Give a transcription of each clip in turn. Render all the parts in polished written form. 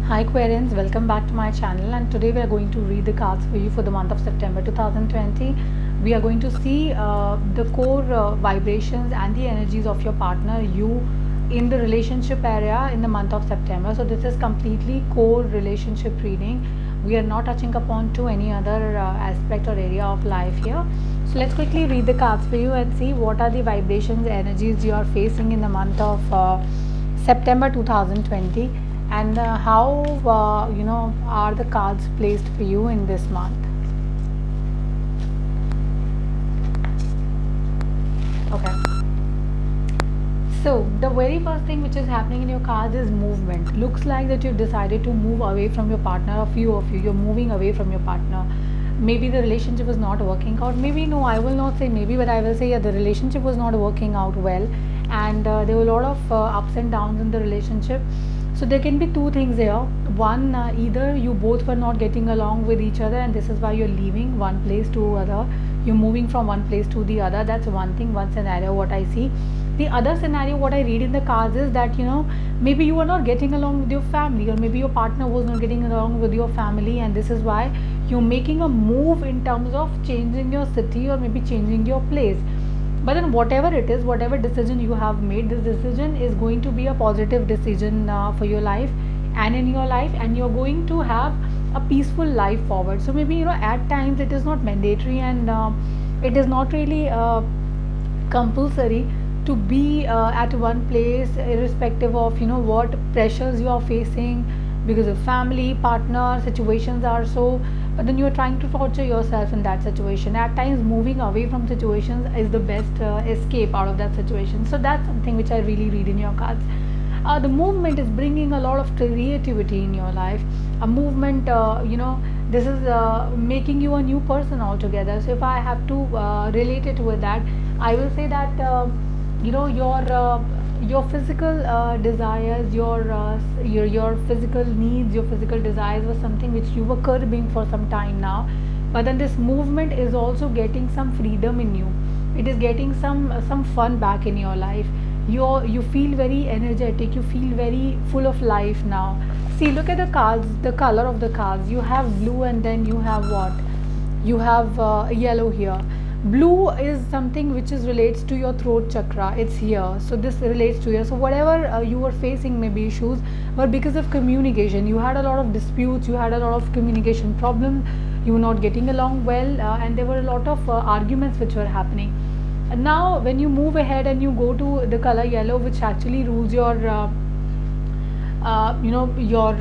Hi Aquarians, welcome back to my channel, and today we are going to read the cards for you for the month of September 2020. We are going to see the core vibrations and the energies of your partner, you, in the relationship area in the month of September. So this is completely core relationship reading. We are not touching upon to any other aspect or area of life here. So let's quickly read the cards for you and see what are the vibrations, energies you are facing in the month of September 2020, and how are the cards placed for you in this month. Okay, so the very first thing which is happening in your cards is movement. Looks like that you've decided to move away from your partner. A few of you're moving away from your partner. Maybe the relationship was not working out. Maybe, no, I will not say maybe, but I will say, yeah, the relationship was not working out well, and there were a lot of ups and downs in the relationship. So there can be two things here. One, either you both were not getting along with each other, and this is why you're leaving one place to other. You're moving from one place to the other. That's one thing, one scenario what I see. The other scenario what I read in the cards is that, maybe you are not getting along with your family, or maybe your partner was not getting along with your family, and this is why you're making a move in terms of changing your city or maybe changing your place. But then whatever it is, whatever decision you have made, this decision is going to be a positive decision for your life and in your life, and you're going to have a peaceful life forward. So maybe, at times it is not mandatory, and it is not really compulsory to be at one place, irrespective of what pressures you are facing because of family, partner situations are so. But then you're trying to torture yourself in that situation. At times moving away from situations is the best escape out of that situation. So that's something which I really read in your cards. The movement is bringing a lot of creativity in your life. A movement, this is making you a new person altogether. So if I have to relate it with that, I will say that your physical desires, your physical needs, your physical desires was something which you were curbing for some time now. But then this movement is also getting some freedom in you. It is getting some fun back in your life. You feel very energetic, you feel very full of life now. See, look at the cards, the color of the cards. You have blue, and then you have what? You have yellow here. Blue is something which is relates to your throat chakra. It's here, so this relates to here. So whatever you were facing, maybe issues were because of communication. You had a lot of disputes, you had a lot of communication problems, you were not getting along well, and there were a lot of arguments which were happening. And now when you move ahead and you go to the color yellow, which actually rules your your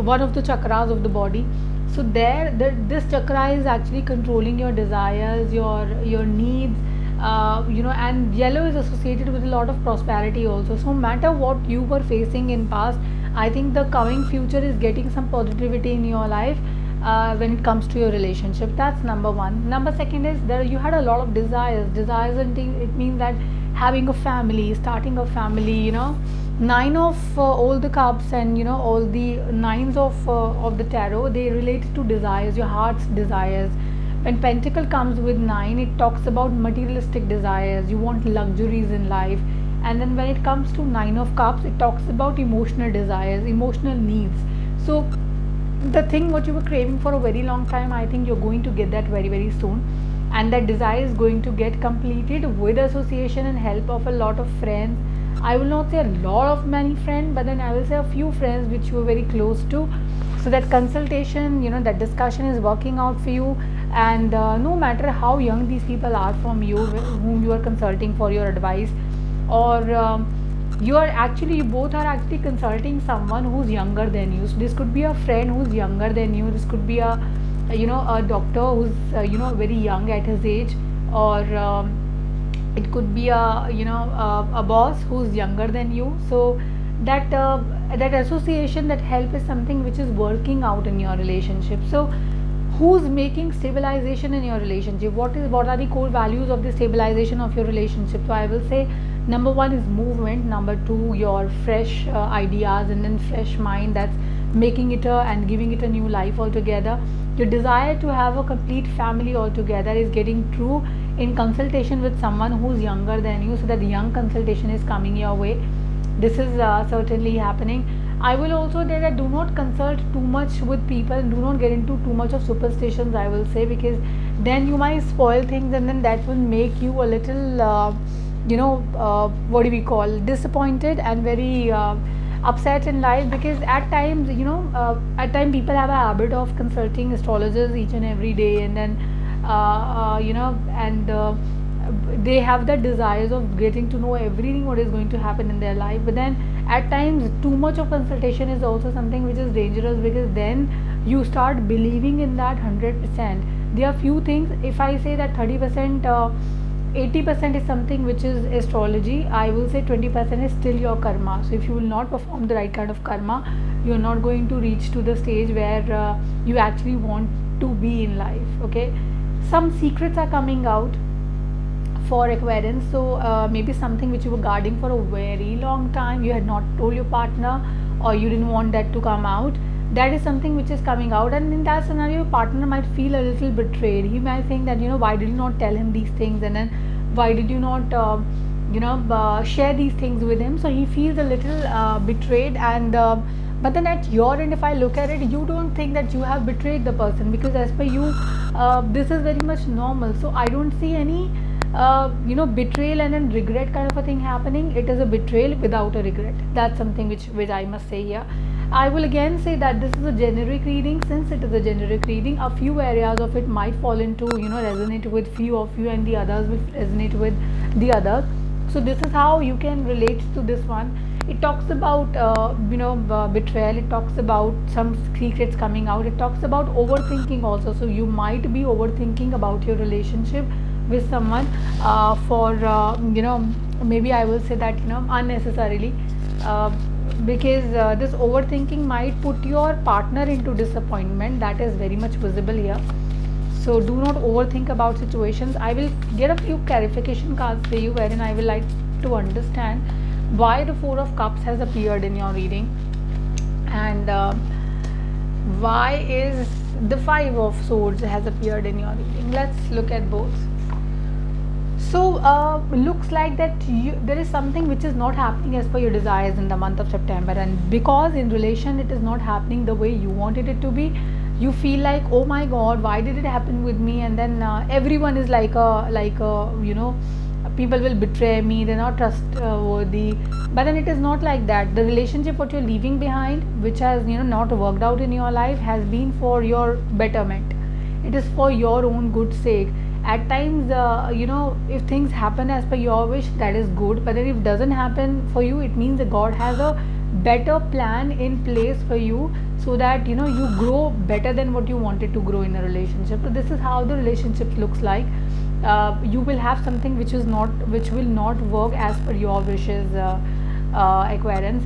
one of the chakras of the body. So this chakra is actually controlling your desires, your needs, and yellow is associated with a lot of prosperity also. So no matter what you were facing in past, I think the coming future is getting some positivity in your life when it comes to your relationship. That's number one. Number second is there you had a lot of desires, and it means that having a family, starting a family, nine of all the cups, and all the nines of the tarot, they relate to desires, your heart's desires. When pentacle comes with 9, it talks about materialistic desires. You want luxuries in life. And then when it comes to 9 of cups, it talks about emotional desires, emotional needs. So the thing what you were craving for a very long time, I think you're going to get that very, very soon. And that desire is going to get completed with association and help of a lot of friends. I will not say a lot of many friends, but then I will say a few friends which you were very close to. So that consultation, that discussion is working out for you. And no matter how young these people are from you, whom you are consulting for your advice, or you both are actually consulting someone who's younger than you. So this could be a friend who's younger than you. This could be a a doctor who's very young at his age, or it could be a boss who's younger than you. So that association, that help is something which is working out in your relationship. So who's making stabilization in your relationship? What are the core values of the stabilization of your relationship? So I will say number one is movement, number two your fresh ideas, and then fresh mind that's making it and giving it a new life altogether. Your desire to have a complete family altogether is getting true in consultation with someone who's younger than you. So that the young consultation is coming your way. This is certainly happening. I will also say that do not consult too much with people and do not get into too much of superstitions, I will say, because then you might spoil things and then that will make you a little, what do we call, disappointed and very upset in life, because at times, at times people have a habit of consulting astrologers each and every day, and then, and they have the desires of getting to know everything what is going to happen in their life. But then at times too much of consultation is also something which is dangerous, because then you start believing in that 100%. There are few things, if I say that 30%, 80% is something which is astrology, I will say 20% is still your karma. So if you will not perform the right kind of karma, you are not going to reach to the stage where you actually want to be in life. Okay, some secrets are coming out for Aquarians. So maybe something which you were guarding for a very long time, you had not told your partner, or you didn't want that to come out. That is something which is coming out, and in that scenario your partner might feel a little betrayed. He might think that, why did you not tell him these things, and then why did you not share these things with him. So he feels a little betrayed, and but then at your end, if I look at it, you don't think that you have betrayed the person, because as per you, this is very much normal. So I don't see any betrayal and then regret kind of a thing happening. It is a betrayal without a regret. That's something which I must say here. I will again say that this is a generic reading. Since it is a generic reading, a few areas of it might fall into, resonate with few of you, and the others will resonate with the others. So this is how you can relate to this one. It talks about betrayal. It talks about some secrets coming out. It talks about overthinking also. So you might be overthinking about your relationship with someone for maybe I will say that, unnecessarily, because this overthinking might put your partner into disappointment. That is very much visible here. So do not overthink about situations. I will get a few clarification cards for you, wherein I will like to understand why the Four of Cups has appeared in your reading, and why is the Five of Swords has appeared in your reading. Let's look at both. So looks like that there is something which is not happening as per your desires in the month of September, and because in relation it is not happening the way you wanted it to be, you feel like, oh my god, why did it happen with me? And then everyone is like a people will betray me, they're not trustworthy. But then it is not like that. The relationship what you're leaving behind, which has not worked out in your life, has been for your betterment. It is for your own good sake. At times if things happen as per your wish, that is good, but then if it doesn't happen for you, it means that God has a better plan in place for you, so that you grow better than what you wanted to grow in a relationship. So this is how the relationship looks like. You will have something which will not work as per your wishes, Aquarians.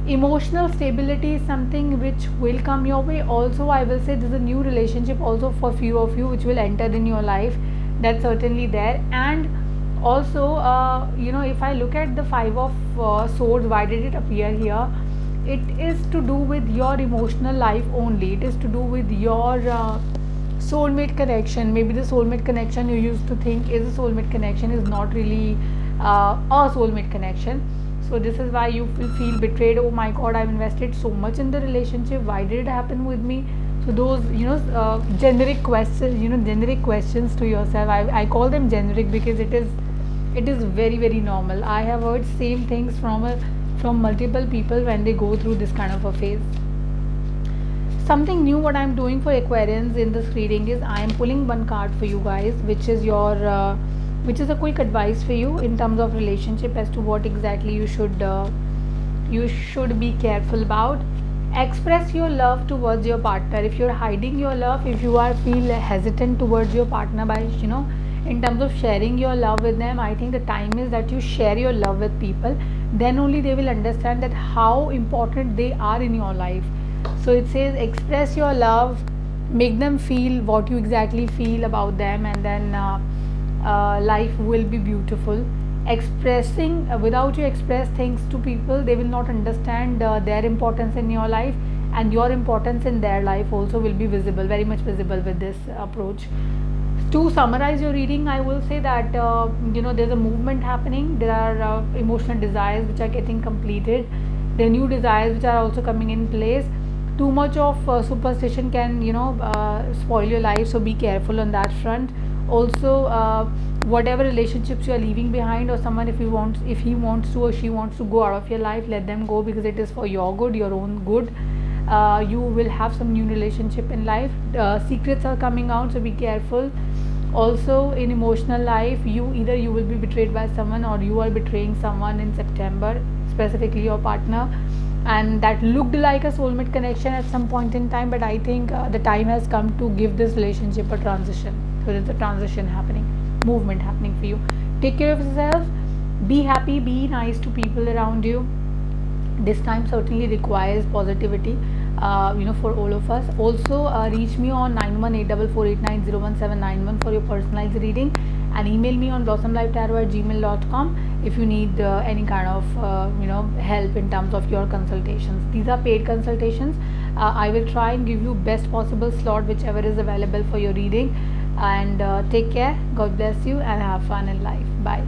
Emotional stability is something which will come your way. Also, I will say there's a new relationship also for few of you which will enter in your life. That's certainly there. And also if I look at the Five of Swords, why did it appear here? It is to do with your emotional life only. It is to do with your soulmate connection. Maybe the soulmate connection you used to think is a soulmate connection is not really a soulmate connection. So this is why you will feel betrayed. Oh my god, I've invested so much in the relationship, why did it happen with me? So those generic questions, generic questions to yourself, I call them generic because it is very very normal. I have heard same things from multiple people when they go through this kind of a phase. Something new what I'm doing for Aquarians in this reading is I am pulling one card for you guys, which is a quick advice for you in terms of relationship as to what exactly you should be careful about. Express your love towards your partner. If you're hiding your love, if you feel hesitant towards your partner by in terms of sharing your love with them, I think the time is that you share your love with people. Then only they will understand that how important they are in your life. So it says express your love, make them feel what you exactly feel about them, and then life will be beautiful. Expressing without you express things to people, they will not understand their importance in your life, and your importance in their life also will be visible, very much visible with this approach. To summarize your reading, I will say that there's a movement happening. There are emotional desires which are getting completed. There are new desires which are also coming in place. Too much of superstition can, spoil your life, so be careful on that front. Also, whatever relationships you are leaving behind, or someone, if he wants to or she wants to go out of your life, let them go, because it is for your good, your own good. You will have some new relationship in life. Secrets are coming out, so be careful. Also, in emotional life, you will be betrayed by someone, or you are betraying someone in September, specifically your partner, and that looked like a soulmate connection at some point in time, but I think the time has come to give this relationship a transition. So there's a transition happening, movement happening for you. Take care of yourself, be happy, be nice to people around you. This time certainly requires positivity, for all of us. Also, reach me on 918448901791 for your personalized reading, and email me on blossomlifetarot@gmail.com if you need any kind of help in terms of your consultations. These are paid consultations. I will try and give you best possible slot whichever is available for your reading. And take care, God bless you, and have fun in life. Bye.